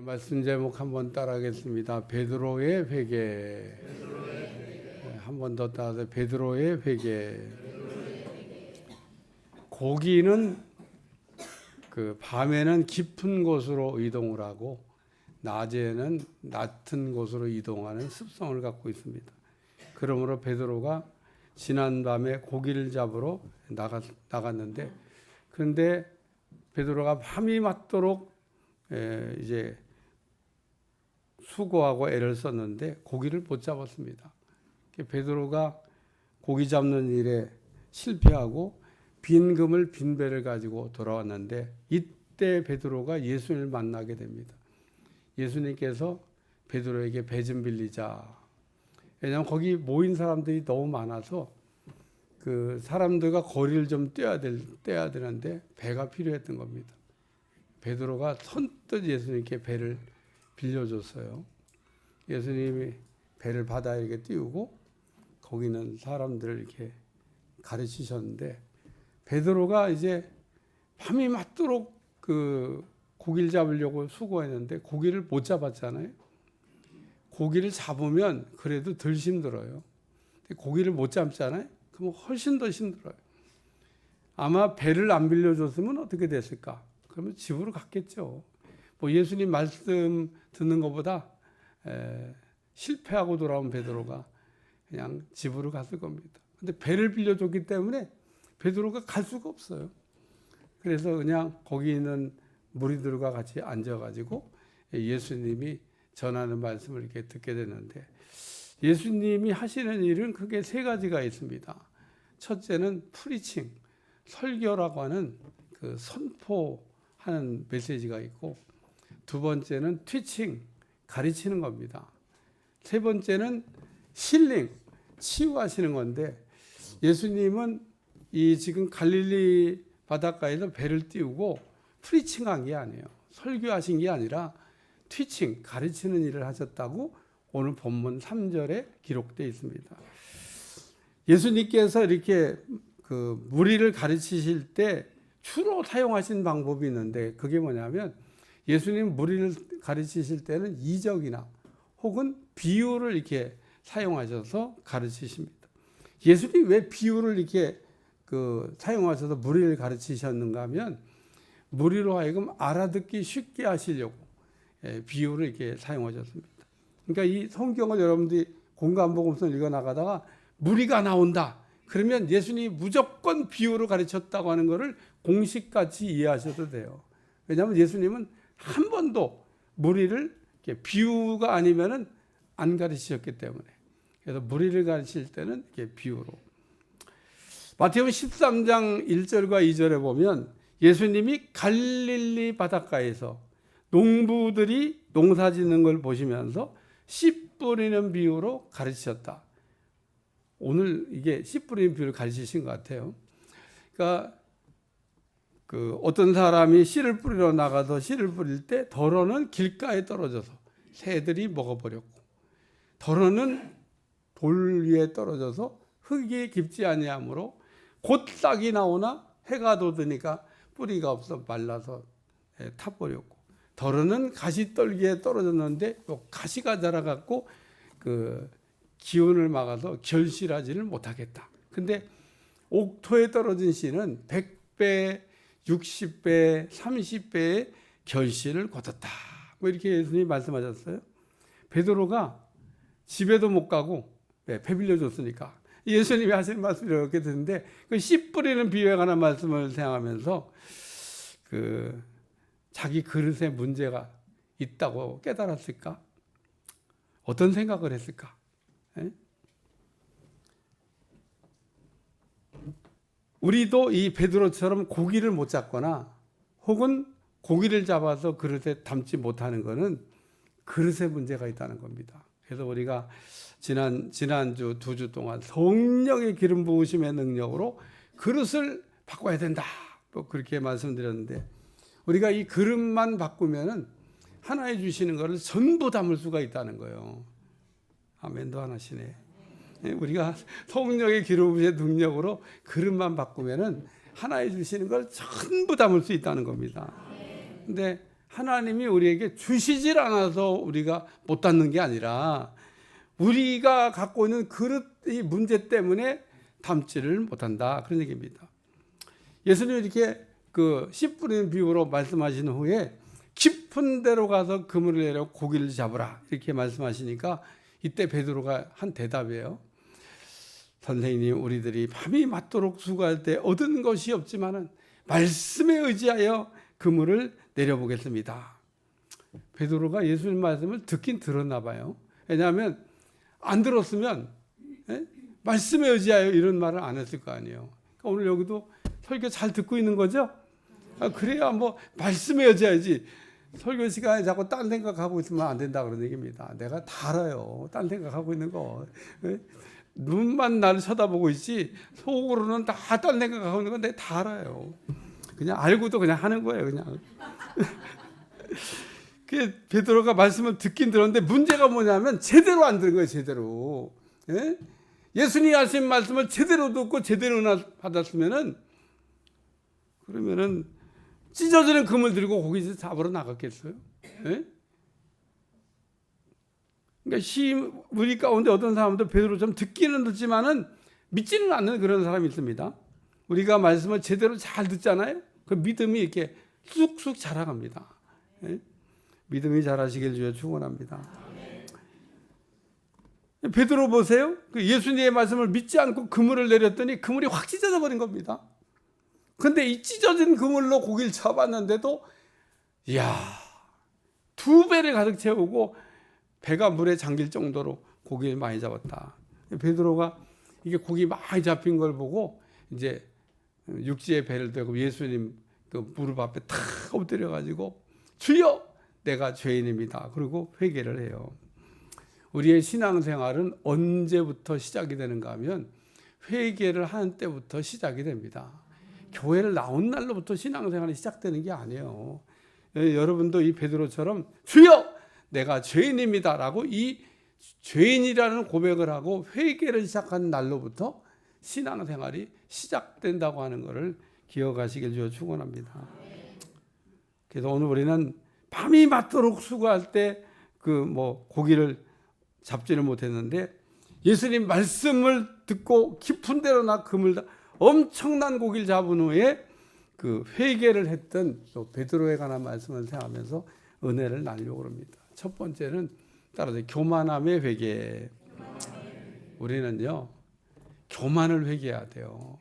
오늘 말씀 제목 한번 따라하겠습니다. 베드로의 회개. 한 번 더 따라서 베드로의 회개. 고기는 밤에는 깊은 곳으로 이동을 하고 낮에는 낮은 곳으로 이동하는 습성을 갖고 있습니다. 그러므로 베드로가 지난 밤에 고기를 잡으러 나갔는데, 그런데 베드로가 밤이 맞도록 이제 수고하고 애를 썼는데 고기를 못 잡았습니다. 베드로가 고기 잡는 일에 실패하고 빈 금을 빈 배를 가지고 돌아왔는데, 이때 베드로가 예수님을 만나게 됩니다. 예수님께서 베드로에게 배 좀 빌리자. 왜냐하면 거기 모인 사람들이 너무 많아서 그 사람들과 거리를 좀 떼야 되는데 배가 필요했던 겁니다. 베드로가 선뜻 예수님께 배를 빌려줬어요. 예수님이 배를 바다에 이렇게 띄우고 거기는 사람들을 이렇게 가르치셨는데, 베드로가 이제 밤이 맞도록 고기를 잡으려고 수고했는데 고기를 못 잡았잖아요. 고기를 잡으면 그래도 덜 힘들어요. 고기를 못 잡잖아요. 그러면 훨씬 더 힘들어요. 아마 배를 안 빌려줬으면 어떻게 됐을까? 그러면 집으로 갔겠죠. 예수님 말씀 듣는 것보다 실패하고 돌아온 베드로가 그냥 집으로 갔을 겁니다. 근데 배를 빌려줬기 때문에 베드로가 갈 수가 없어요. 그래서 그냥 거기 있는 무리들과 같이 앉아가지고 예수님이 전하는 말씀을 이렇게 듣게 되는데, 예수님이 하시는 일은 크게 세 가지가 있습니다. 첫째는 프리칭, 설교라고 하는 선포하는 메시지가 있고, 두 번째는 티칭, 가르치는 겁니다. 세 번째는 힐링, 치유하시는 건데, 예수님은 이 지금 갈릴리 바닷가에서 배를 띄우고 프리칭한 게 아니에요. 설교하신 게 아니라 티칭, 가르치는 일을 하셨다고 오늘 본문 3절에 기록되어 있습니다. 예수님께서 이렇게 무리를 가르치실 때 주로 사용하신 방법이 있는데, 그게 뭐냐면 예수님 무리를 가르치실 때는 이적이나 혹은 비유를 이렇게 사용하셔서 가르치십니다. 예수님이 왜 비유를 이렇게 사용하셔서 무리를 가르치셨는가 하면, 무리로 하여금 알아듣기 쉽게 하시려고 비유를 이렇게 사용하셨습니다. 그러니까 이 성경을 여러분들이 공감복음서를 읽어 나가다가 무리가 나온다 그러면 예수님이 무조건 비유로 가르쳤다고 하는 것을 공식같이 이해하셔도 돼요. 왜냐하면 예수님은 한 번도 무리를 비유가 아니면은 안 가르치셨기 때문에. 그래서 무리를 가르칠 때는 이렇게 비유로. 마태복음 13장 1절과 2절에 보면 예수님이 갈릴리 바닷가에서 농부들이 농사 짓는 걸 보시면서 씨 뿌리는 비유로 가르치셨다. 오늘 이게 씨 뿌리는 비유를 가르치신 것 같아요. 그러니까 어떤 사람이 씨를 뿌리러 나가서 씨를 뿌릴 때 덜어는 길가에 떨어져서 새들이 먹어버렸고, 덜어는 돌 위에 떨어져서 흙이 깊지 아니하므로 곧 싹이 나오나 해가 돋으니까 뿌리가 없어 말라서 타버렸고, 덜어는 가시떨기에 떨어졌는데 가시가 자라갖고 기운을 막아서 결실하지를 못하겠다. 근데 옥토에 떨어진 씨는 100배, 60배, 30배의 결실을 거뒀다. 이렇게 예수님이 말씀하셨어요. 베드로가 집에도 못 가고 배 빌려줬으니까 예수님이 하시는 말씀이 이렇게 듣는데, 씨 뿌리는 비유에 관한 말씀을 생각하면서 자기 그릇에 문제가 있다고 깨달았을까? 어떤 생각을 했을까? 우리도 이 베드로처럼 고기를 못 잡거나 혹은 고기를 잡아서 그릇에 담지 못하는 것은 그릇에 문제가 있다는 겁니다. 그래서 우리가 지난주 2주 동안 성령의 기름 부으심의 능력으로 그릇을 바꿔야 된다, 그렇게 말씀드렸는데, 우리가 이 그릇만 바꾸면은 하나님 주시는 것을 전부 담을 수가 있다는 거예요. 아멘도 하나시네. 우리가 성령의 기름 부으심의 능력으로 그릇만 바꾸면은 하나님 주시는 걸 전부 담을 수 있다는 겁니다. 근데 하나님이 우리에게 주시질 않아서 우리가 못 닫는 게 아니라 우리가 갖고 있는 그릇의 문제 때문에 담지를 못한다, 그런 얘기입니다. 예수님이 이렇게 씨 뿌리는 비유로 말씀하신 후에 깊은 데로 가서 그물을 내려 고기를 잡으라 이렇게 말씀하시니까 이때 베드로가 한 대답이에요. 선생님, 우리들이 밤이 맞도록 수고할 때 얻은 것이 없지만은 말씀에 의지하여 그물을 내려보겠습니다. 베드로가 예수님 말씀을 듣긴 들었나 봐요. 왜냐하면 안 들었으면 말씀에 의지하여 이런 말을 안 했을 거 아니에요. 그러니까 오늘 여기도 설교 잘 듣고 있는 거죠? 그래야 뭐 말씀에 의지해야지. 설교 시간에 자꾸 딴 생각하고 있으면 안 된다, 그런 얘기입니다. 내가 다 알아요. 딴 생각하고 있는 거. 눈만 나를 쳐다보고 있지 속으로는 다 딴 생각하고 있는 건 내가 다 알아요. 그냥 알고도 그냥 하는 거예요, 그냥. 베드로가 말씀을 듣긴 들었는데 문제가 뭐냐면 제대로 안 들은 거예요, 제대로. 예수님이 하신 말씀을 제대로 듣고 제대로 은혜 받았으면은, 그러면은 찢어지는 금을 들고 고기 잡으러 나갔겠어요? 그러니까 우리 가운데 어떤 사람도 베드로처럼 듣기는 듣지만은 믿지는 않는 그런 사람이 있습니다. 우리가 말씀을 제대로 잘 듣잖아요. 그 믿음이 이렇게 쑥쑥 자라갑니다. 믿음이 자라시길 주여 축원합니다. 베드로 보세요. 예수님의 말씀을 믿지 않고 그물을 내렸더니 그물이 확 찢어져 버린 겁니다. 근데 이 찢어진 그물로 고기를 잡았는데도, 이야, 2배를 가득 채우고 배가 물에 잠길 정도로 고기를 많이 잡았다. 베드로가 이게 고기 많이 잡힌 걸 보고 이제 육지에 배를 대고 예수님 그 무릎 앞에 탁 엎드려가지고 주여, 내가 죄인입니다. 그리고 회개를 해요. 우리의 신앙생활은 언제부터 시작이 되는가 하면 회개를 하는 때부터 시작이 됩니다. 교회를 나온 날로부터 신앙생활이 시작되는 게 아니에요. 여러분도 이 베드로처럼 주여, 내가 죄인입니다 라고 이 죄인이라는 고백을 하고 회개를 시작한 날로부터 신앙생활이 시작된다고 하는 것을 기억하시길 주여 축원합니다. 그래서 오늘 우리는 밤이 맞도록 수고할 때 고기를 잡지를 못했는데 예수님 말씀을 듣고 깊은 데로 그물 엄청난 고기를 잡은 후에 그 회개를 했던 또 베드로에 관한 말씀을 생각하면서 은혜를 나누려고 합니다. 첫 번째는 따라서 교만함의 회개. 우리는요, 교만을 회개해야 돼요.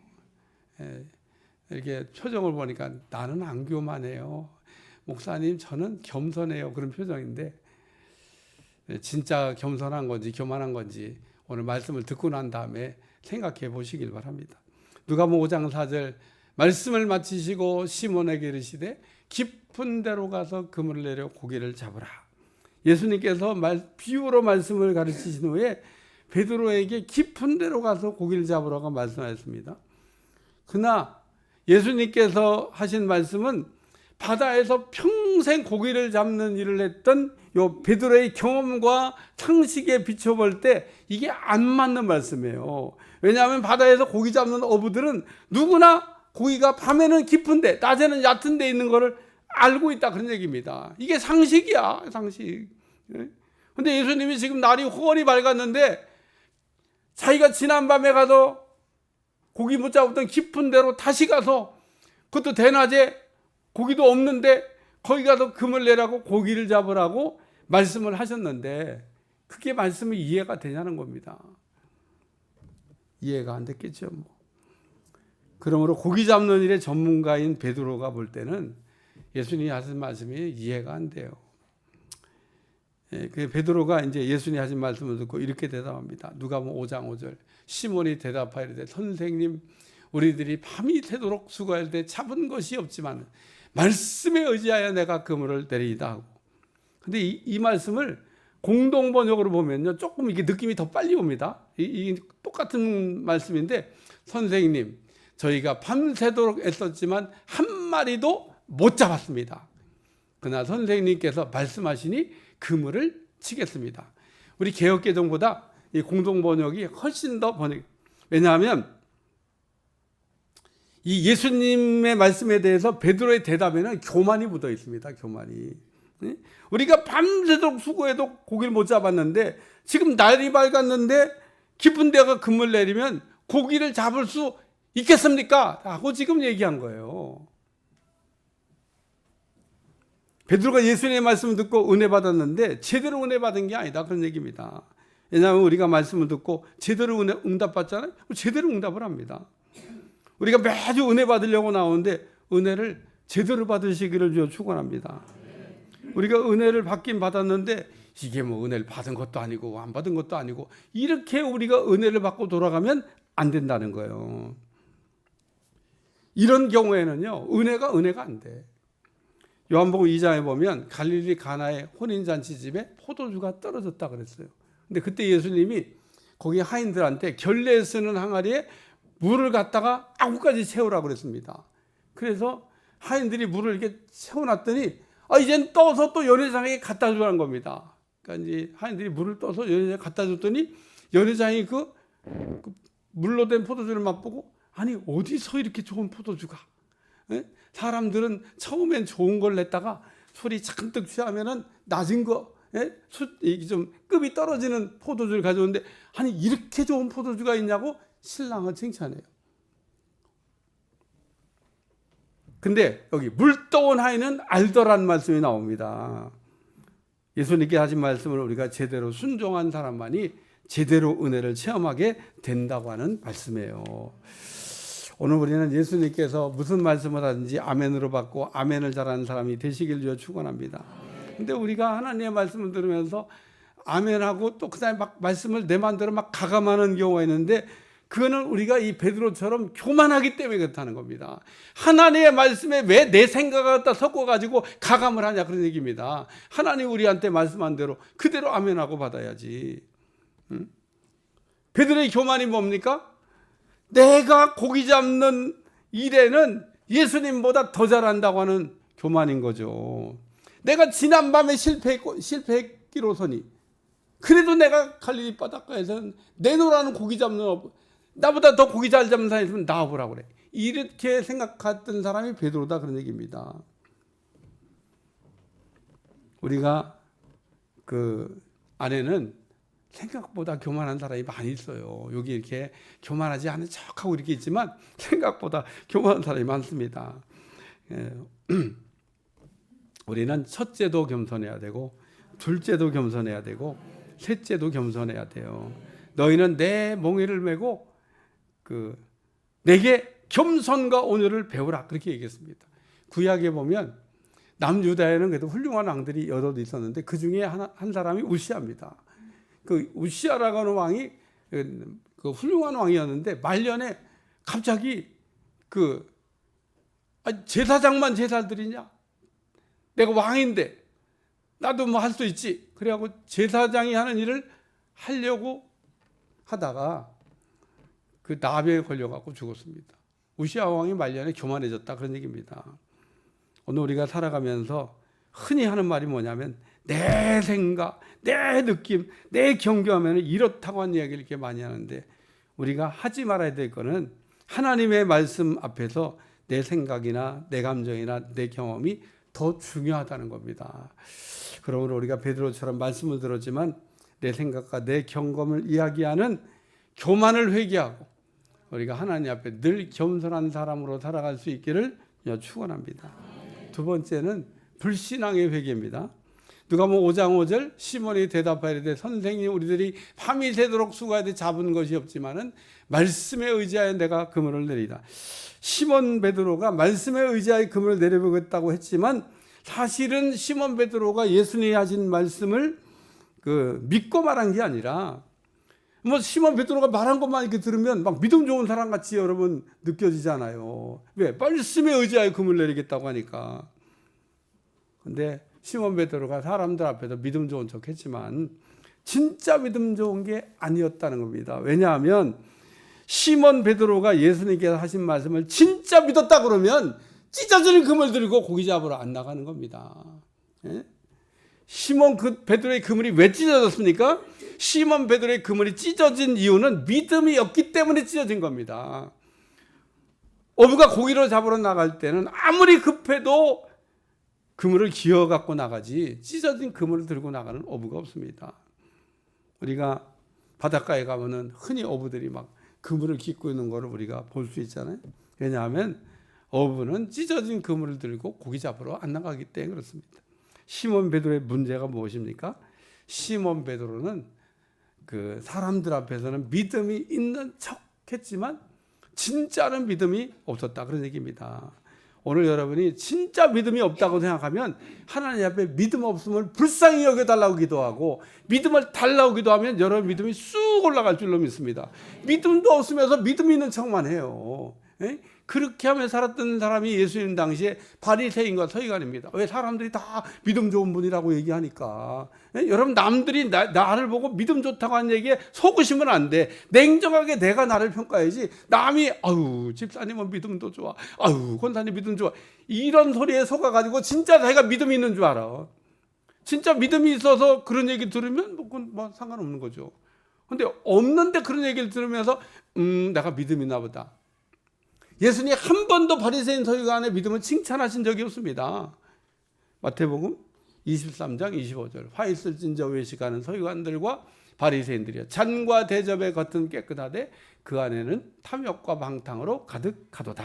이렇게 표정을 보니까 나는 안 교만해요. 목사님, 저는 겸손해요. 그런 표정인데 진짜 겸손한 건지 교만한 건지 오늘 말씀을 듣고 난 다음에 생각해 보시길 바랍니다. 누가복음 5장 4절 말씀을 마치시고 시몬에게 이르시되 깊은 데로 가서 그물을 내려 고기를 잡으라. 예수님께서 비유로 말씀을 가르치신 후에 베드로에게 깊은 데로 가서 고기를 잡으라고 말씀하셨습니다. 그러나 예수님께서 하신 말씀은 바다에서 평생 고기를 잡는 일을 했던 요 베드로의 경험과 상식에 비춰볼 때 이게 안 맞는 말씀이에요. 왜냐하면 바다에서 고기 잡는 어부들은 누구나 고기가 밤에는 깊은데 낮에는 얕은 데 있는 거를 알고 있다, 그런 얘기입니다. 이게 상식이야, 상식. 근데 예수님이 지금 날이 훤히 밝았는데 자기가 지난밤에 가서 고기 못 잡았던 깊은 데로 다시 가서, 그것도 대낮에 고기도 없는데 거기 가서 금을 내라고 고기를 잡으라고 말씀을 하셨는데 그게 말씀이 이해가 되냐는 겁니다. 이해가 안 됐겠죠. 그러므로 고기 잡는 일의 전문가인 베드로가 볼 때는 예수님이 하신 말씀이 이해가 안 돼요. 베드로가 이제 예수님이 하신 말씀을 듣고 이렇게 대답합니다. 누가복음 5장 5절. 시몬이 대답하이르되 선생님, 우리들이 밤이 새도록 수고할 때 잡은 것이 없지만 말씀에 의지하여 내가 그물을 내리이다 하고. 근데 이 말씀을 공동 번역으로 보면요, 조금 이게 느낌이 더 빨리 옵니다. 이 똑같은 말씀인데, 선생님, 저희가 밤새도록 애썼지만 한 마리도 못 잡았습니다. 그러나 선생님께서 말씀하시니 그물을 치겠습니다. 우리 개역개정보다 이 공동 번역이 훨씬 더 왜냐하면 이 예수님의 말씀에 대해서 베드로의 대답에는 교만이 묻어 있습니다. 교만이. 우리가 밤새도록 수고해도 고기를 못 잡았는데 지금 날이 밝았는데 깊은 데가 금을 내리면 고기를 잡을 수 있겠습니까? 하고 지금 얘기한 거예요. 베드로가 예수님의 말씀을 듣고 은혜 받았는데 제대로 은혜 받은 게 아니다, 그런 얘기입니다. 왜냐하면 우리가 말씀을 듣고 제대로 응답 받잖아요. 제대로 응답을 합니다. 우리가 매주 은혜 받으려고 나오는데 은혜를 제대로 받으시기를 주여 축원합니다. 우리가 은혜를 받긴 받았는데 이게 뭐 은혜를 받은 것도 아니고 안 받은 것도 아니고 이렇게 우리가 은혜를 받고 돌아가면 안 된다는 거예요. 이런 경우에는요, 은혜가 안 돼. 요한복음 2장에 보면 갈릴리 가나의 혼인잔치 집에 포도주가 떨어졌다 그랬어요. 근데 그때 예수님이 거기 하인들한테 결례에 쓰는 항아리에 물을 갖다가 아구까지 채우라고 그랬습니다. 그래서 하인들이 물을 이렇게 채워놨더니 이젠 떠서 또 연회장에게 갖다 주라는 겁니다. 그러니까 이제 하인들이 물을 떠서 연회장에 갖다 줬더니 연회장이 그 물로 된 포도주를 맛보고 아니 어디서 이렇게 좋은 포도주가? 예? 사람들은 처음엔 좋은 걸 냈다가 술이 잔뜩 취하면은 낮은 거, 예? 좀 급이 떨어지는 포도주를 가져오는데 아니 이렇게 좋은 포도주가 있냐고 신랑을 칭찬해요. 근데 여기 물 떠온 하인은 알더란 말씀이 나옵니다. 예수님께 하신 말씀을 우리가 제대로 순종한 사람만이 제대로 은혜를 체험하게 된다고 하는 말씀이에요. 오늘 우리는 예수님께서 무슨 말씀을 하든지 아멘으로 받고 아멘을 잘하는 사람이 되시길 주여 축원합니다. 근데 우리가 하나님의 말씀을 들으면서 아멘하고 또 그다음에 막 말씀을 내 마음대로 막 가감하는 경우가 있는데 그거는 우리가 이 베드로처럼 교만하기 때문에 그렇다는 겁니다. 하나님의 말씀에 왜 내 생각을 갖다 섞어가지고 가감을 하냐 그런 얘기입니다. 하나님 우리한테 말씀한 대로 그대로 아멘하고 받아야지. 베드로의 교만이 뭡니까? 내가 고기 잡는 일에는 예수님보다 더 잘한다고 하는 교만인 거죠. 내가 지난밤에 실패했기로서니 그래도 내가 갈릴리 바닷가에서는 내노라는 고기 잡는 나보다 더 고기 잘 잡는 사람이 있으면 나와보라고 그래. 이렇게 생각했던 사람이 베드로다 그런 얘기입니다. 우리가 그 안에는 생각보다 교만한 사람이 많이 있어요. 여기 이렇게 교만하지 않은 척하고 이렇게 있지만 생각보다 교만한 사람이 많습니다. 우리는 첫째도 겸손해야 되고 둘째도 겸손해야 되고 셋째도 겸손해야 돼요. 너희는 내 몽에를 메고 내게 겸손과 온유를 배우라 그렇게 얘기했습니다. 구약에 보면 남유다에는 그래도 훌륭한 왕들이 여럿 있었는데 그 중에 한 사람이 우시아입니다. 그 우시아라고 하는 왕이 그 훌륭한 왕이었는데 말년에 갑자기 제사장만 제사를 드리냐? 내가 왕인데 나도 뭐 할 수 있지. 그래갖고 제사장이 하는 일을 하려고 하다가 그 나병에 걸려갖고 죽었습니다. 우시아 왕이 말년에 교만해졌다 그런 얘기입니다. 오늘 우리가 살아가면서 흔히 하는 말이 뭐냐면 내 생각, 내 느낌, 내 경험하면 이렇다고 하는 이야기를 이렇게 많이 하는데 우리가 하지 말아야 될 거는 하나님의 말씀 앞에서 내 생각이나 내 감정이나 내 경험이 더 중요하다는 겁니다. 그러므로 우리가 베드로처럼 말씀을 들었지만 내 생각과 내 경험을 이야기하는 교만을 회개하고 우리가 하나님 앞에 늘 겸손한 사람으로 살아갈 수 있기를 축원합니다. 두 번째는 불신앙의 회개입니다. 누가복음 5장 5절 시몬이 대답하여 이르되 선생님 우리들이 밤이 새도록 수고하되 잡은 것이 없지만은 말씀에 의지하여 내가 그물을 내리다. 시몬 베드로가 말씀에 의지하여 그물을 내려보겠다고 했지만 사실은 시몬 베드로가 예수님이 하신 말씀을 믿고 말한 게 아니라 뭐 시몬 베드로가 말한 것만 이렇게 들으면 막 믿음 좋은 사람 같이 여러분 느껴지잖아요. 왜? 말씀에 의지하여 그물 내리겠다고 하니까. 근데 시몬 베드로가 사람들 앞에서 믿음 좋은 척 했지만 진짜 믿음 좋은 게 아니었다는 겁니다. 왜냐하면 시몬 베드로가 예수님께서 하신 말씀을 진짜 믿었다 그러면 찢어지는 그물 들고 고기 잡으러 안 나가는 겁니다. 예? 시몬 베드로의 그물이 왜 찢어졌습니까? 시몬 베드로의 그물이 찢어진 이유는 믿음이 없기 때문에 찢어진 겁니다. 어부가 고기를 잡으러 나갈 때는 아무리 급해도 그물을 기어 갖고 나가지 찢어진 그물을 들고 나가는 어부가 없습니다. 우리가 바닷가에 가면은 흔히 어부들이 막 그물을 깃고 있는 거를 우리가 볼 수 있잖아요. 왜냐하면 어부는 찢어진 그물을 들고 고기 잡으러 안 나가기 때문에 그렇습니다. 시몬 베드로의 문제가 무엇입니까? 시몬 베드로는 그 사람들 앞에서는 믿음이 있는 척했지만 진짜는 믿음이 없었다, 그런 얘기입니다. 오늘 여러분이 진짜 믿음이 없다고 생각하면 하나님 앞에 믿음 없음을 불쌍히 여겨달라고 기도하고 믿음을 달라고 기도하면 여러분 믿음이 쑥 올라갈 줄로 믿습니다. 믿음도 없으면서 믿음 있는 척만 해요. 에? 그렇게 하며 살았던 사람이 예수님 당시에 바리새인과 서기관입니다. 왜? 사람들이 다 믿음 좋은 분이라고 얘기하니까. 여러분 남들이 나를 보고 믿음 좋다고 하는 얘기에 속으시면 안 돼. 냉정하게 내가 나를 평가해야지. 남이 아유 집사님은 믿음도 좋아, 아유 권사님 믿음 좋아, 이런 소리에 속아가지고 진짜 내가 믿음이 있는 줄 알아. 진짜 믿음이 있어서 그런 얘기 들으면 그건 뭐 상관없는 거죠. 근데 없는데 그런 얘기를 들으면서 내가 믿음이 있나 보다. 예수님이 한 번도 바리새인 서기관의 믿음을 칭찬하신 적이 없습니다. 마태복음 23장 25절 화 있을진저 외식하는 서기관들과 바리새인들이여 잔과 대접의 겉은 깨끗하되 그 안에는 탐욕과 방탕으로 가득하도다.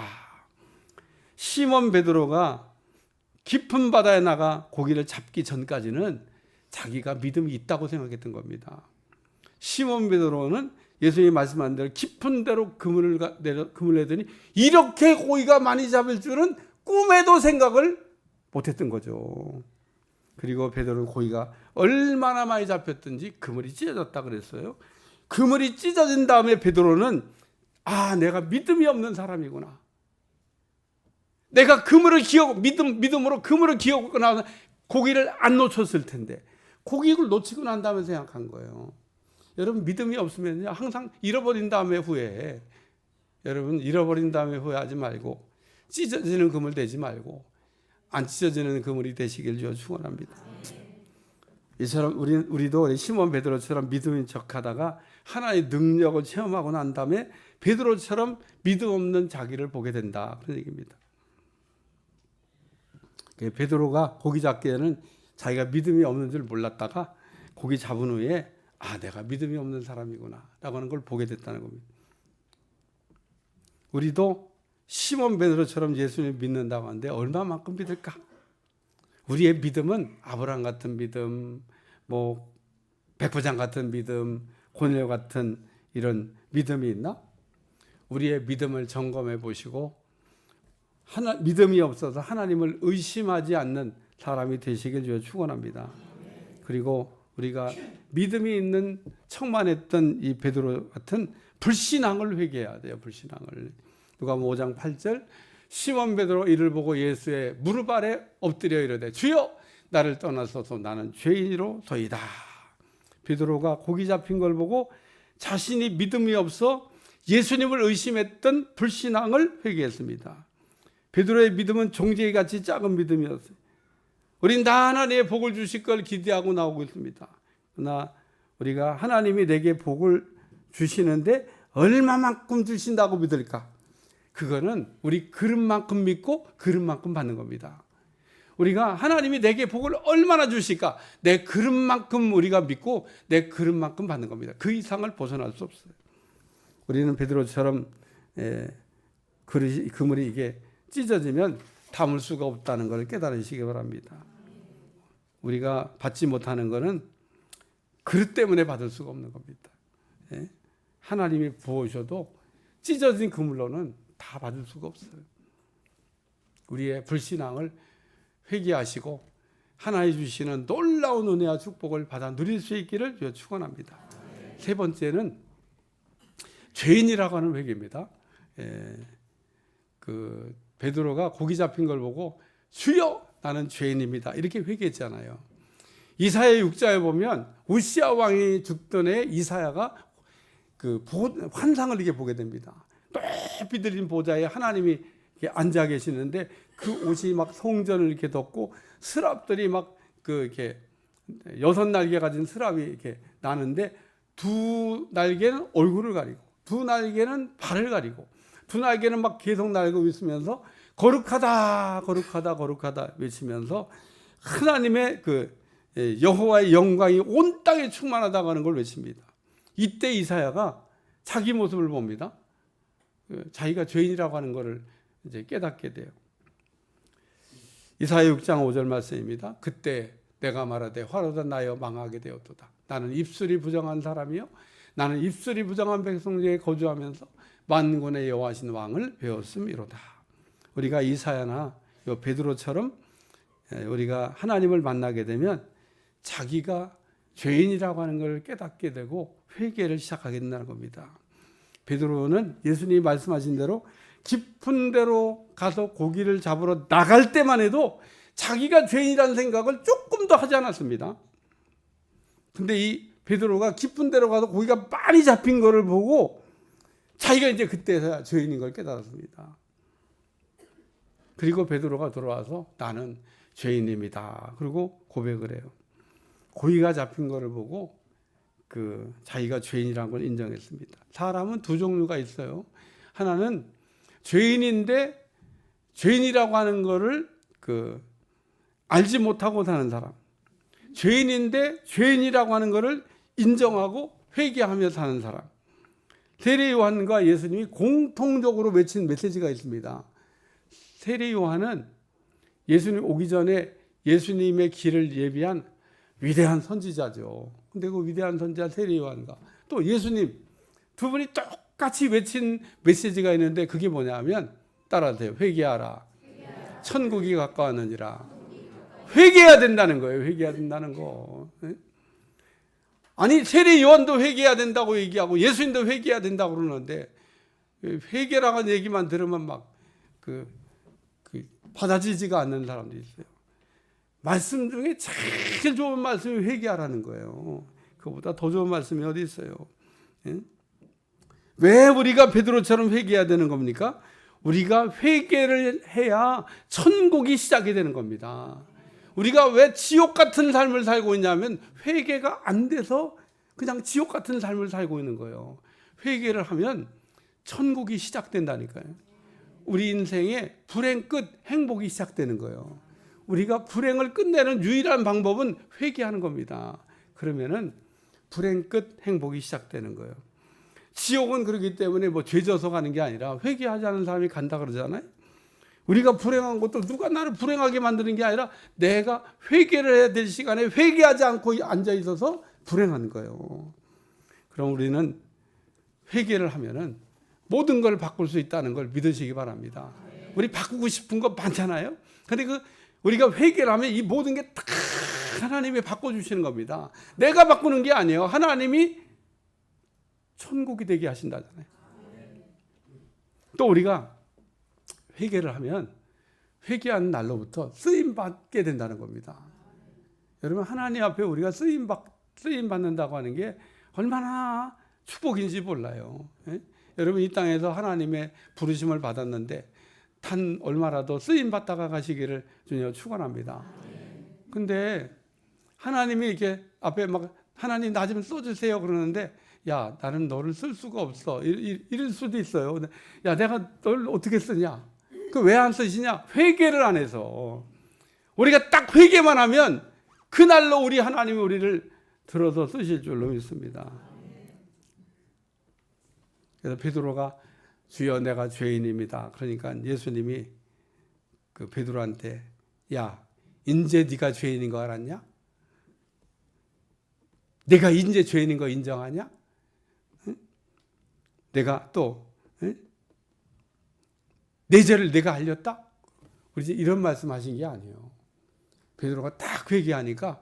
시몬 베드로가 깊은 바다에 나가 고기를 잡기 전까지는 자기가 믿음이 있다고 생각했던 겁니다. 시몬 베드로는 예수님이 말씀한 대로 깊은 데로 그물을 내더니 이렇게 고기가 많이 잡을 줄은 꿈에도 생각을 못했던 거죠. 그리고 베드로는 고기가 얼마나 많이 잡혔든지 그물이 찢어졌다 그랬어요. 그물이 찢어진 다음에 베드로는 내가 믿음이 없는 사람이구나. 내가 그물을 믿음으로 그물을 기어고 나서 고기를 안 놓쳤을 텐데 고기를 놓치고 난 다음에 생각한 거예요. 여러분 믿음이 없으면 항상 잃어버린 다음에 후회해. 여러분 잃어버린 다음에 후회하지 말고 찢어지는 그물 되지 말고 안 찢어지는 그물이 되시길 주여 축원합니다. 이처럼 우리도 시몬 베드로처럼 믿음인 척하다가 하나님의 능력을 체험하고 난 다음에 베드로처럼 믿음 없는 자기를 보게 된다, 그런 얘기입니다. 베드로가 고기 잡기에는 자기가 믿음이 없는 줄 몰랐다가 고기 잡은 후에 내가 믿음이 없는 사람이구나 라고 하는 걸 보게 됐다는 겁니다. 우리도 시몬 베드로처럼 예수님을 믿는다고 하는데 얼마만큼 믿을까? 우리의 믿음은 아브라함 같은 믿음, 백부장 같은 믿음, 고넬료 같은 이런 믿음이 있나? 우리의 믿음을 점검해 보시고 믿음이 없어서 하나님을 의심하지 않는 사람이 되시길 주여 축원합니다. 그리고 우리가 믿음이 있는 척만 했던 이 베드로 같은 불신앙을 회개해야 돼요. 불신앙을. 누가복음 5장 8절 시몬 베드로 이를 보고 예수의 무릎 아래 엎드려 이르되 주여 나를 떠나소서 나는 죄인이로소이다. 베드로가 고기 잡힌 걸 보고 자신이 믿음이 없어 예수님을 의심했던 불신앙을 회개했습니다. 베드로의 믿음은 종제이같이 작은 믿음이었어요. 우린 다 하나님의 복을 주실 걸 기대하고 나오고 있습니다. 그러나 우리가 하나님이 내게 복을 주시는데 얼마만큼 주신다고 믿을까? 그거는 우리 그릇만큼 믿고 그릇만큼 받는 겁니다. 우리가 하나님이 내게 복을 얼마나 주실까? 내 그릇만큼 우리가 믿고 내 그릇만큼 받는 겁니다. 그 이상을 벗어날 수 없어요. 우리는 베드로처럼 그물이 이게 찢어지면 담을 수가 없다는 것을 깨달으시기 바랍니다. 우리가 받지 못하는 것은 그릇 때문에 받을 수가 없는 겁니다. 하나님이 부어주셔도 찢어진 그물로는 다 받을 수가 없어요. 우리의 불신앙을 회개하시고 하나님 주시는 놀라운 은혜와 축복을 받아 누릴 수 있기를 축원합니다. 세 번째는 죄인이라고 하는 회개입니다. 베드로가 고기 잡힌 걸 보고 주여 나는 죄인입니다 이렇게 회개했잖아요. 이사야 6장에 보면 우시야 왕이 죽던 해 이사야가 환상을 이렇게 보게 됩니다. 높이 들린 보좌에 하나님이 이렇게 앉아 계시는데 그 옷이 막 성전을 이렇게 덮고 스랍들이 이렇게 6날개 가진 스랍이 이렇게 나는데 두 날개는 얼굴을 가리고 두 날개는 발을 가리고 두 날개는 막 계속 날고 있으면서 거룩하다 거룩하다 거룩하다 외치면서 하나님의 여호와의 영광이 온 땅에 충만하다고 하는 걸 외칩니다. 이때 이사야가 자기 모습을 봅니다. 자기가 죄인이라고 하는 것을 이제 깨닫게 돼요. 이사야 6장 5절 말씀입니다. 그때 내가 말하되 화로다 나여 망하게 되었도다. 나는 입술이 부정한 사람이요 나는 입술이 부정한 백성 중에 거주하면서 만군의 여호와신 왕을 배웠음이로다. 우리가 이사야나 베드로처럼 우리가 하나님을 만나게 되면 자기가 죄인이라고 하는 걸 깨닫게 되고 회개를 시작하게 된다는 겁니다. 베드로는 예수님이 말씀하신 대로 깊은 데로 가서 고기를 잡으러 나갈 때만 해도 자기가 죄인이라는 생각을 조금도 하지 않았습니다. 근데 이 베드로가 깊은 데로 가서 고기가 많이 잡힌 거를 보고 자기가 이제 그때서야 죄인인 걸 깨달았습니다. 그리고 베드로가 돌아와서 나는 죄인입니다. 그리고 고백을 해요. 고기가 잡힌 거를 보고 자기가 죄인이라는 걸 인정했습니다. 사람은 두 종류가 있어요. 하나는 죄인인데 죄인이라고 하는 거를 알지 못하고 사는 사람. 죄인인데 죄인이라고 하는 거를 인정하고 회개하며 사는 사람. 세례 요한과 예수님이 공통적으로 외친 메시지가 있습니다. 세례 요한은 예수님 오기 전에 예수님의 길을 예비한 위대한 선지자죠. 근데 그 위대한 선지자 세례 요한과 또 예수님 두 분이 똑같이 외친 메시지가 있는데 그게 뭐냐면 따라하세요. 회개하라. 천국이 가까웠느니라. 회개해야 된다는 거예요. 회개해야 된다는 거. 아니 세례 요한도 회개해야 된다고 얘기하고 예수님도 회개해야 된다고 그러는데 회개라는 얘기만 들으면 막 받아지지가 않는 사람도 있어요. 말씀 중에 제일 좋은 말씀이 회개하라는 거예요. 그보다 더 좋은 말씀이 어디 있어요? 왜 우리가 베드로처럼 회개해야 되는 겁니까? 우리가 회개를 해야 천국이 시작이 되는 겁니다. 우리가 왜 지옥 같은 삶을 살고 있냐면 회개가 안 돼서 그냥 지옥 같은 삶을 살고 있는 거예요. 회개를 하면 천국이 시작된다니까요. 우리 인생의 불행 끝 행복이 시작되는 거예요. 우리가 불행을 끝내는 유일한 방법은 회개하는 겁니다. 그러면은 불행 끝 행복이 시작되는 거예요. 지옥은 그렇기 때문에 죄 져서 가는 게 아니라 회개하지 않은 사람이 간다 그러잖아요. 우리가 불행한 것도 누가 나를 불행하게 만드는 게 아니라 내가 회개를 해야 될 시간에 회개하지 않고 앉아 있어서 불행한 거예요. 그럼 우리는 회개를 하면은 모든 걸 바꿀 수 있다는 걸 믿으시기 바랍니다. 우리 바꾸고 싶은 거 많잖아요. 근데 우리가 회개를 하면 이 모든 게 다 하나님이 바꿔주시는 겁니다. 내가 바꾸는 게 아니에요. 하나님이 천국이 되게 하신다잖아요. 또 우리가 회개를 하면 회개하는 날로부터 쓰임 받게 된다는 겁니다. 여러분 하나님 앞에 우리가 쓰임 받는다고 하는 게 얼마나 축복인지 몰라요. 여러분 이 땅에서 하나님의 부르심을 받았는데 단 얼마라도 쓰임 받다가 가시기를 주님 축원합니다. 근데 하나님이 이렇게 앞에 막 하나님 나 좀 써주세요 그러는데 야 나는 너를 쓸 수가 없어 이럴 수도 있어요. 야 내가 널 어떻게 쓰냐? 그 왜 안 쓰시냐? 회개를 안 해서. 우리가 딱 회개만 하면 그날로 우리 하나님이 우리를 들어서 쓰실 줄로 믿습니다. 그래서 베드로가 주여 내가 죄인입니다. 그러니까 예수님이 베드로한테 야 인제 네가 죄인인 거 알았냐? 내가 인제 죄인인 거 인정하냐? 응? 내가 또 내 죄를 내가 알렸다? 우리 이제 이런 말씀하신 게 아니에요. 베드로가 딱 회개하니까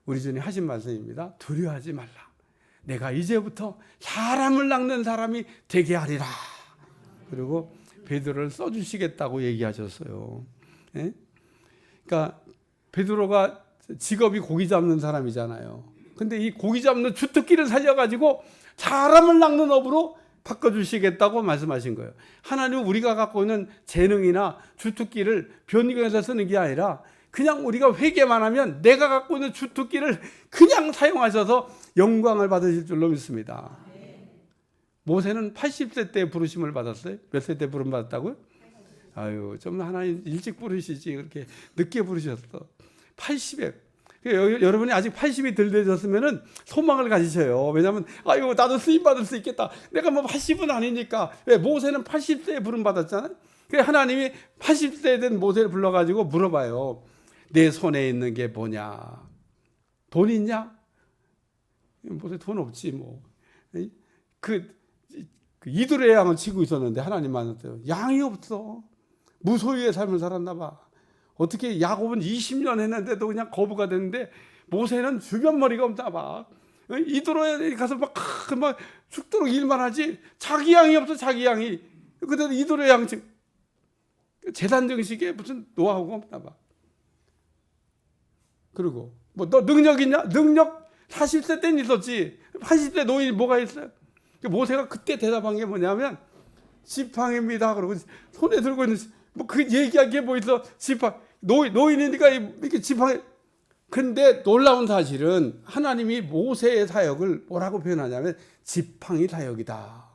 우리 주님 하신 말씀입니다. 두려워하지 말라. 내가 이제부터 사람을 낚는 사람이 되게 하리라. 그리고 베드로를 써주시겠다고 얘기하셨어요. 예? 그러니까 베드로가 직업이 고기 잡는 사람이잖아요. 근데 이 고기 잡는 주특기를 살려가지고 사람을 낚는 업으로 바꿔주시겠다고 말씀하신 거예요. 하나님은 우리가 갖고 있는 재능이나 주특기를 변경해서 쓰는 게 아니라 그냥 우리가 회개만 하면 내가 갖고 있는 주특기를 그냥 사용하셔서 영광을 받으실 줄로 믿습니다. 모세는 80세 때 부르심을 받았어요. 몇 세 때 부름 받았다고요? 아유, 좀 하나님 일찍 부르시지 그렇게 늦게 부르셨어. 80에. 여러분이 아직 80이 덜 되셨으면은 소망을 가지셔요. 왜냐하면 아유 나도 쓰임 받을 수 있겠다. 내가 뭐 80은 아니니까. 왜 모세는 80세에 부름 받았잖아요. 그래 하나님이 80세 된 모세를 불러가지고 물어봐요. 내 손에 있는 게 뭐냐? 돈 있냐? 모세 돈 없지 뭐. 이들의 양을 치고 있었는데 하나님 만났어요. 양이 없어. 무소유의 삶을 살았나 봐. 어떻게 야곱은 20년 했는데도 그냥 거부가 됐는데 모세는 주변 머리가 없나 봐. 이도로에 가서 막 죽도록 일만 하지 자기 양이 없어. 자기 양이. 그대로 이도로의 양 재단 정식에 무슨 노하우가 없나 봐. 그리고 뭐 너 능력 있냐? 능력 40세 때는 있었지. 80세 노인이 뭐가 있어요? 모세가 그때 대답한 게 뭐냐면 지팡이입니다. 그러고 손에 들고 있는 뭐 그 얘기할 게 뭐 있어? 지팡 노인이니까 이렇게 지팡이. 근데 놀라운 사실은 하나님이 모세의 사역을 뭐라고 표현하냐면 지팡이 사역이다.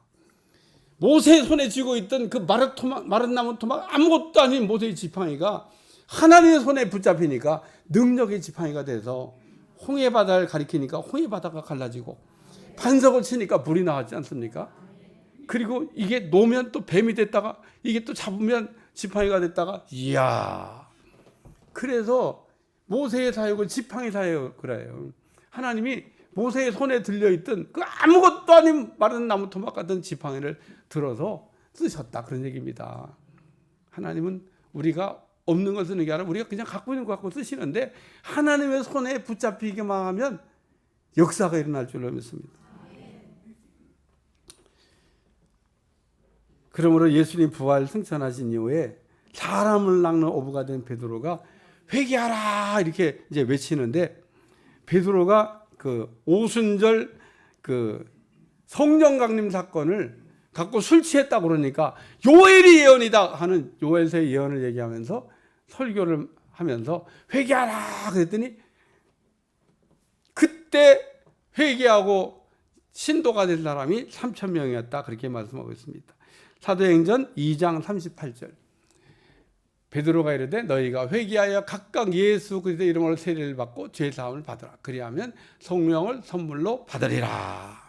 모세의 손에 쥐고 있던 그 마른 나무 토막 아무것도 아닌 모세의 지팡이가 하나님의 손에 붙잡히니까 능력의 지팡이가 돼서 홍해 바다를 가리키니까 홍해 바다가 갈라지고 반석을 치니까 물이 나왔지 않습니까? 그리고 이게 놓으면 또 뱀이 됐다가 이게 또 잡으면 지팡이가 됐다가 이야. 그래서 모세의 사역을 지팡이 사역을 해요. 하나님이 모세의 손에 들려있던 그 아무것도 아닌 마른 나무 토막 같은 지팡이를 들어서 쓰셨다. 그런 얘기입니다. 하나님은 우리가 없는 걸 쓰는 게 아니라 우리가 그냥 갖고 있는 거 갖고 쓰시는데 하나님의 손에 붙잡히기만 하면 역사가 일어날 줄로 믿습니다. 그러므로 예수님 부활 승천하신 이후에 사람을 낚는 어부가 된 베드로가 회개하라 이렇게 이제 외치는데 베드로가 그 오순절 그 성령 강림 사건을 갖고 술 취했다 그러니까 요엘이 예언이다 하는 요엘서의 예언을 얘기하면서 설교를 하면서 회개하라 그랬더니 그때 회개하고 신도가 된 사람이 3,000명이었다 그렇게 말씀하고 있습니다. 사도행전 2장 38절 베드로가 이르되 너희가 회개하여 각각 예수 그리스도의 이름으로 세례를 받고 죄 사함을 받으라. 그리하면 성령을 선물로 받으리라.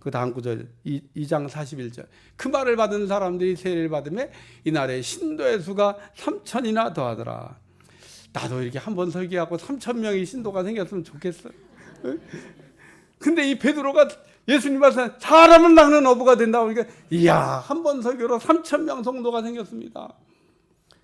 그 다음 구절 2장 41절 그 말을 받은 사람들이 세례를 받음에 이날에 신도의 수가 3,000이나 더하더라. 나도 이렇게 한번 설교하고 3,000명이 신도가 생겼으면 좋겠어. 근데 이 베드로가 예수님 앞에서 사람을 낚는 어부가 된다고 하니까 이야 한 번 설교로 3,000명 성도가 생겼습니다.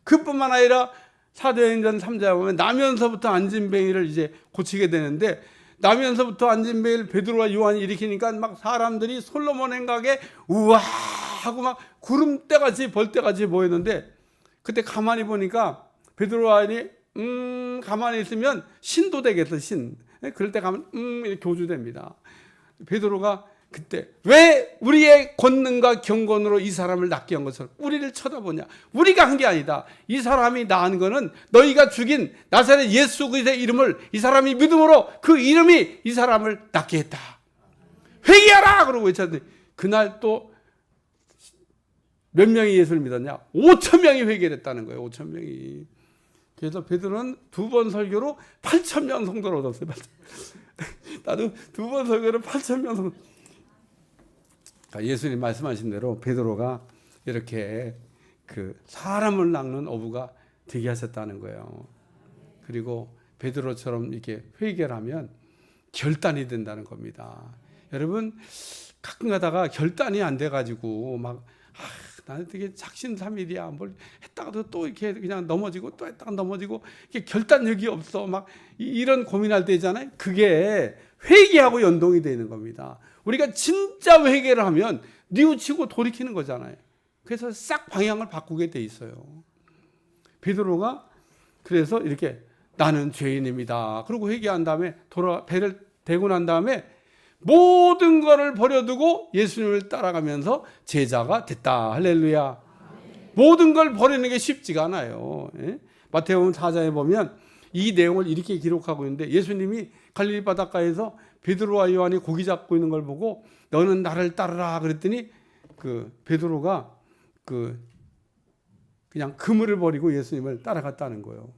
그뿐만 아니라 사도행전 3장에 보면 나면서부터 안진뱅이를 이제 고치게 되는데 나면서부터 안진뱅이를 베드로와 요한이 일으키니까 막 사람들이 솔로몬 행각에 우와 하고 막 구름대같이 벌떼같이 보였는데 그때 가만히 보니까 베드로와 요한이 가만히 있으면 신도 되겠어 신. 그럴 때 가면 이렇게 교주됩니다. 베드로가 그때 왜 우리의 권능과 경건으로 이 사람을 낫게 한 것을 우리를 쳐다보냐? 우리가 한 게 아니다. 이 사람이 나은 거는 너희가 죽인 나사렛 예수 그리스도의 이름을 이 사람이 믿음으로 그 이름이 이 사람을 낫게 했다. 회개하라! 그러고 외쳤는데 그날 또 몇 명이 예수를 믿었냐? 5,000명이 회개를 했다는 거예요. 5,000명이. 그래서 베드로는 두 번 설교로 8,000명 성도를 얻었어요. 나도 두 번 설교로 8,000명 성도. 예수님 말씀하신 대로 베드로가 이렇게 그 사람을 낚는 어부가 되게 하셨다는 거예요. 그리고 베드로처럼 이렇게 회개를 하면 결단이 된다는 겁니다. 여러분 가끔 가다가 결단이 안 돼가지고 막 나는 되게 작심삼일이야. 뭘 했다가도 또 이렇게 그냥 넘어지고 또 했다가 넘어지고 이게 결단력이 없어. 막 이런 고민할 때 있잖아요. 그게 회개하고 연동이 되는 겁니다. 우리가 진짜 회개를 하면 뉘우치고 돌이키는 거잖아요. 그래서 싹 방향을 바꾸게 돼 있어요. 베드로가 그래서 이렇게 나는 죄인입니다. 그리고 회개한 다음에 배를 대고 난 다음에 모든 것을 버려두고 예수님을 따라가면서 제자가 됐다. 할렐루야. 모든 걸 버리는 게 쉽지가 않아요. 마태복음 4장에 보면 이 내용을 이렇게 기록하고 있는데 예수님이 갈릴리 바닷가에서 베드로와 요한이 고기 잡고 있는 걸 보고 너는 나를 따르라 그랬더니 그 베드로가 그냥 그물을 버리고 예수님을 따라갔다는 거예요.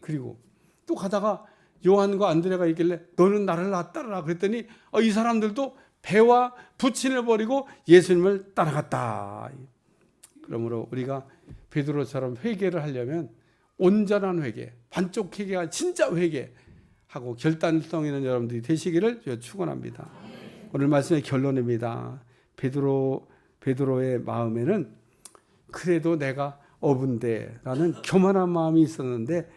그리고 또 가다가 요한과 안드레가 있길래 너는 나를 따르라 그랬더니 이 사람들도 배와 부친을 버리고 예수님을 따라갔다. 그러므로 우리가 베드로처럼 회개를 하려면 온전한 회개, 반쪽 회개가 진짜 회개하고 결단성 있는 여러분들이 되시기를 축원합니다. 오늘 말씀의 결론입니다. 베드로의 마음에는 그래도 내가 어분데라는 교만한 마음이 있었는데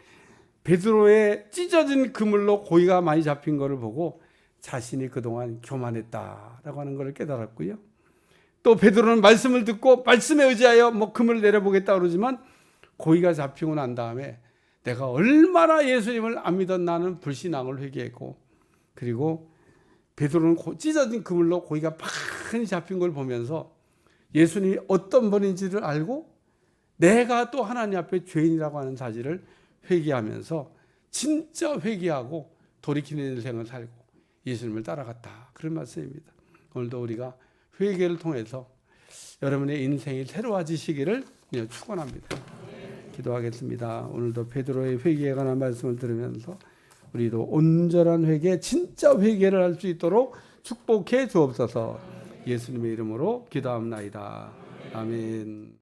베드로의 찢어진 그물로 고기가 많이 잡힌 것을 보고 자신이 그동안 교만했다라고 하는 것을 깨달았고요. 또 베드로는 말씀을 듣고 말씀에 의지하여 그물을 내려보겠다 그러지만 고기가 잡히고 난 다음에 내가 얼마나 예수님을 안 믿었 나는 불신앙을 회개했고, 그리고 베드로는 찢어진 그물로 고기가 많이 잡힌 걸 보면서 예수님이 어떤 분인지를 알고 내가 또 하나님 앞에 죄인이라고 하는 사실을 회개하면서 진짜 회개하고 돌이키는 인생을 살고 예수님을 따라갔다. 그런 말씀입니다. 오늘도 우리가 회개를 통해서 여러분의 인생이 새로워지시기를 축원합니다. 기도하겠습니다. 오늘도 베드로의 회개에 관한 말씀을 들으면서 우리도 온전한 회개, 진짜 회개를 할 수 있도록 축복해 주옵소서. 예수님의 이름으로 기도합나이다. 아멘.